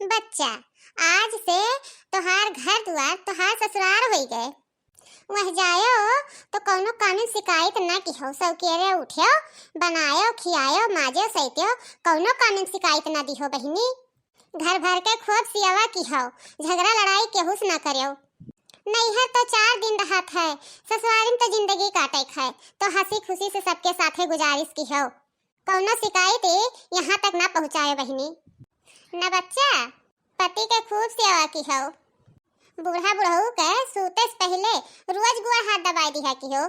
बच्चा, आज से तोहार घर दुआर तोहार ससुराल हो गए। वह जायो तो कौनो कानून शिकायत ना किहो, सौकेरे उठियो, बनायो खियायो माजो सैतियो, कौनो कानून शिकायत ना दिहो बहिनी। घर भर के खूब सियावा किहो, झगड़ा लड़ाई केहू से ना करियो। नैहर तो 4 दिन रहत है, ससुराल में तो जिंदगी काटे है, तो हंसी खुशी से सबके साथे गुजारिश किहो, कौनो शिकायत यहाँ तक ना पहुँचायो बहिनी। न बच्चा, पति के खूब सेवा किहो, बूढ़ा बुढ़ऊ के सूते से पहले रोज गुआ हाथ दबाई दिया किहो,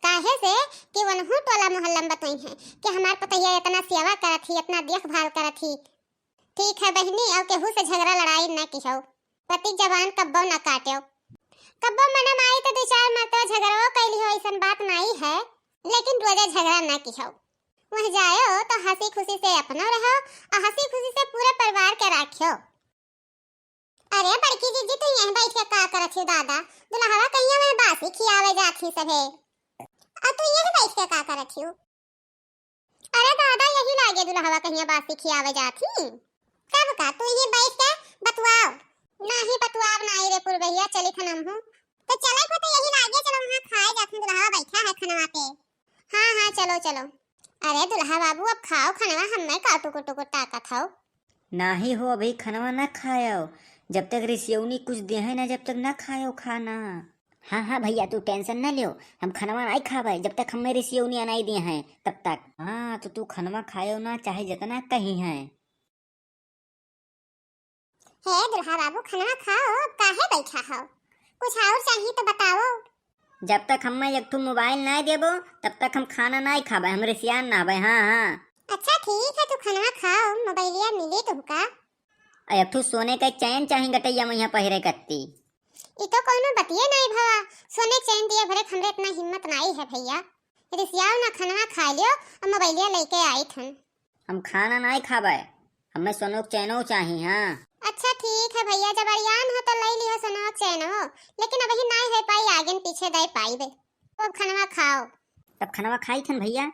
काहे से कि वनहु टोला मोहल्ला में बताई है कि हमार पतिया इतना सेवा करत थी, इतना देखभाल करत थी। ठीक है बहिनी, और केहू से झगड़ा लड़ाई न किहो, पति जवान कब्बो न काटियो। कब्बो मनम आई तो 2-4 मरतबा झगड़ो कैली हो, ऐसन बात नहीं है, लेकिन रोजे झगड़ा न किहो। वह जायो तो हंसी खुशी से अपनो रहो और हंसी खुशी से पूरे परिवार के राखियो। अरे बड़की जीजी, तू यहीं बैठ के का करत हो दादा? दुल्हवा कहिया में बासी खियावे जाथी सभे, और तू यहीं बैठ के का करत हो? अरे दादा, यही लागे दुल्हवा कहिया बासी खियावे जाथी। कब का तू यहीं बैठ के बतवाओ? नाही बतवाब नाही रे पुरबैया, चली खनम हूं तो चले को तो यही लागे, चलो वहां खाए जाथी, दुल्हवा बैठा है खनवा पे। हां चलो चलो। अरे दुल्हा बाबू, अब खाओ खनवा, हमें काटू कुटू को ताकत हो। नाही हो, अभी खनवा ना खायो, जब तक रिसियौनी कुछ दे है ना, जब तक ना खायो खाना। हाँ भैया, तू टेंशन ना लियो, हम खनवा नहीं खावे जब तक हमें रिसियौनी नहीं दिए हैं तब तक। हाँ तो तू खनवा खायो ना, चाहे जितना कहीं है। हे दुल्हा बाबू, खनवा खाओ, काहे बैठा हो? कुछ और चाहिए तो बताओ। जब तक हमें एक ठो मोबाइल नहीं देबो तब तक हम खाना नहीं खाबे, हम रिसियान ना आवे। हाँ अच्छा ठीक है, तू खनवा खाओ, मोबाइलिया मिली तुमका। एक ठो सोने का चैन चाहिए गटैया में यहाँ पहिरे कत्ती। ई तो कोनो बतिये नहीं भवा, सोने चैन दिए भरे हमरे इतना हिम्मत नहीं है भैया। रिसियाओ ना, खनवा खा लियो और मोबाइलिया लेके आई थन। हम खाना नहीं खाबे, हमें सोनो चैनो चाहिए। हाँ अच्छा ठीक है भैया, जब अरियान हो तो ले लियो सोनो चैनो, लेकिन अभी नहीं है पाई, आगे पीछे दे पाई बे। अब खनवा खाओ। तब खनवा खाई थन भैया,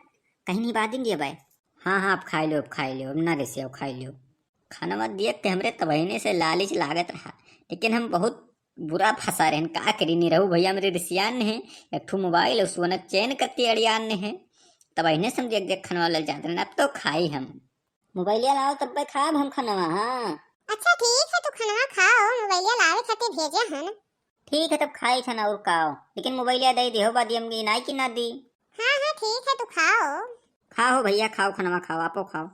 कहीं नहीं बात दिए भाई। हाँ अब खाई लो, अब ना रिसियो खाई लो। खनवा देख के हमरे तबहीने से लालच लागत रहा, लेकिन हम बहुत बुरा फंसा रहे, का करी नहीं रहू भैया, मेरे रिसियान ने है एक ठो मोबाइल और सोना चैन कत्ती अड़ियान ने है, तबहीने से हम देख खनवा लल जाते रहे। अब तो खाई हम मोबाइलिया लाओ तब पे खाब हम खनवा। हाँ अच्छा ठीक है, तू खनवा खाओ, मोबाइलिया लावे खातिर भेजे हन। ठीक है, तब खाई थन और खाओ, लेकिन मोबाइलिया दे दियो बादी हम नाई की ना दी। हाँ ठीक है, तू खाओ। खाओ भैया, खाओ खनवा खाओ, आपो खाओ।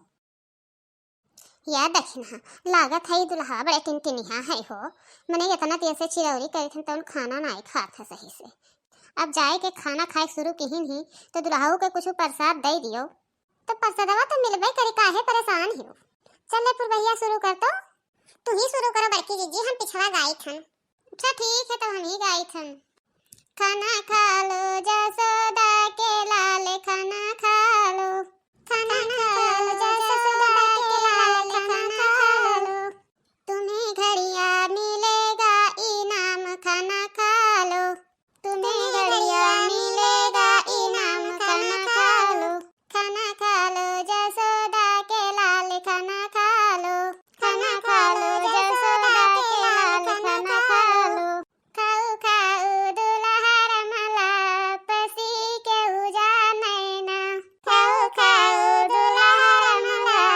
या देखना, लागत है दुल्हा बड़े टिनटिनिया है हो, मने इतना देर से चिरौरी करे थे तो खाना नहीं खाता सही से। अब जाए के खाना खाए शुरू की ही तो दुल्हाऊ के कुछ प्रसाद दे दियो, तो प्रसादवा तो मिलबे करे, काहे परेशान हो? चले पुरबैया शुरू कर तो। तू ही शुरू करो बड़की जीजी, हम पिछवा गाई थन। अच्छा ठीक है, तो हम ही गाई थन। खाना खा लो जसोदा के लाल, खाना खा लो, खाना खा लो जसोदा के लाल, खाना खा लो, तुम्हें घड़िया मिलेगा इनाम, खाना खा लो, तुम्हें घड़िया मिलेगा इनाम, खाना खा लो, खाना खा लो जसोदा के लाल, खाना खा लो, खाना खा लो जसोदा के लाल, खाना खा लो, खाओ खाओ दुल्हा रमला, पसी के उजा नैना, खाओ खाओ दुल्हा रमला,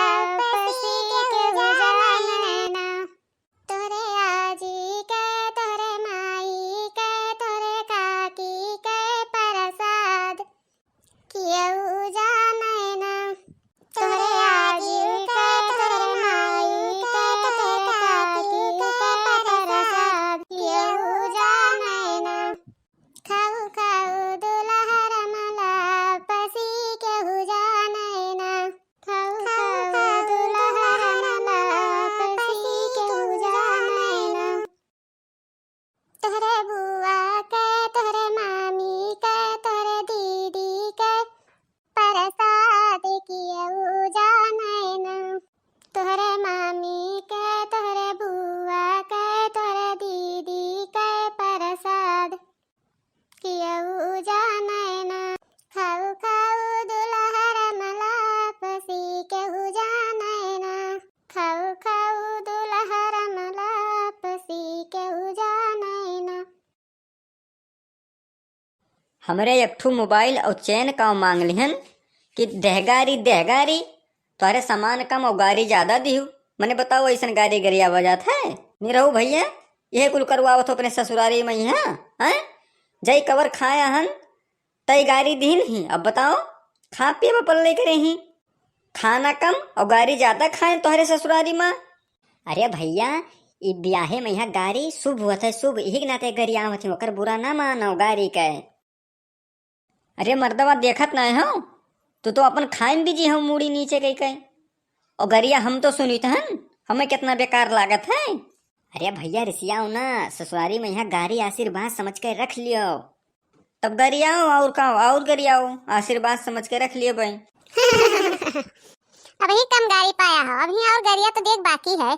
हमरे एक ठू मोबाइल और चैन का मांग लिहन कि देहगारी तोहरे सामान कम और गाड़ी ज्यादा दिहू। मने बताओ ऐसन गाड़ी गरिया बजात है नहीं रहू भैया। यह कुल करवावत हो अपने ससुरारी में हैं? जई कवर खाया हन तई गाड़ी दीन ही। अब बताओ खा पिए पल्ले करे ही, खाना कम और गाड़ी ज्यादा खाए तोहरे ससुरारी में। अरे भैया ई ब्याहे में यहाँ गाड़ी शुभ हुआ शुभ, यही के नाते गरिया होती ओकर बुरा ना मानो गाड़ी के। अरे मर्दवा देखत नहीं हो तो अपन खाइन भी जी हम मूड़ी नीचे कहीं कहीं और गरिया हम तो सुनी हन हमें कितना बेकार लागत है। अरे भैया रिसियाओ ना, ससुरारी में यहाँ गाड़ी आशीर्वाद समझ के रख लियो, तब गरियाओ और का और गरियाओ आशीर्वाद समझ के रख लियो भाई। अभी कम गाड़ी पाया हो, अभी और गरिया तो देख बाकी है।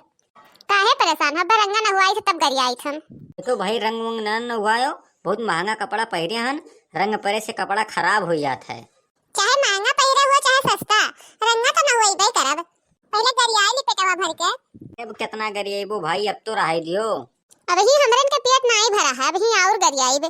काहे परेशान है? रंगा न हुआ तब गरिया आई थन। तो भाई रंग वंग न हुआयो, बहुत महंगा कपड़ा पहरे हन, रंग परे से कपड़ा खराब हो जाता है। चाहे महंगा पहरे हुआ चाहे सस्ता, रंगा तो न हुआ ही करब। पहले गरिया ली पेटवा भर के। अब कितना गरियाबो भाई, अब तो रहा दियो। अभी हमरन के पेट नहीं भरा है, अभी और गरियाई।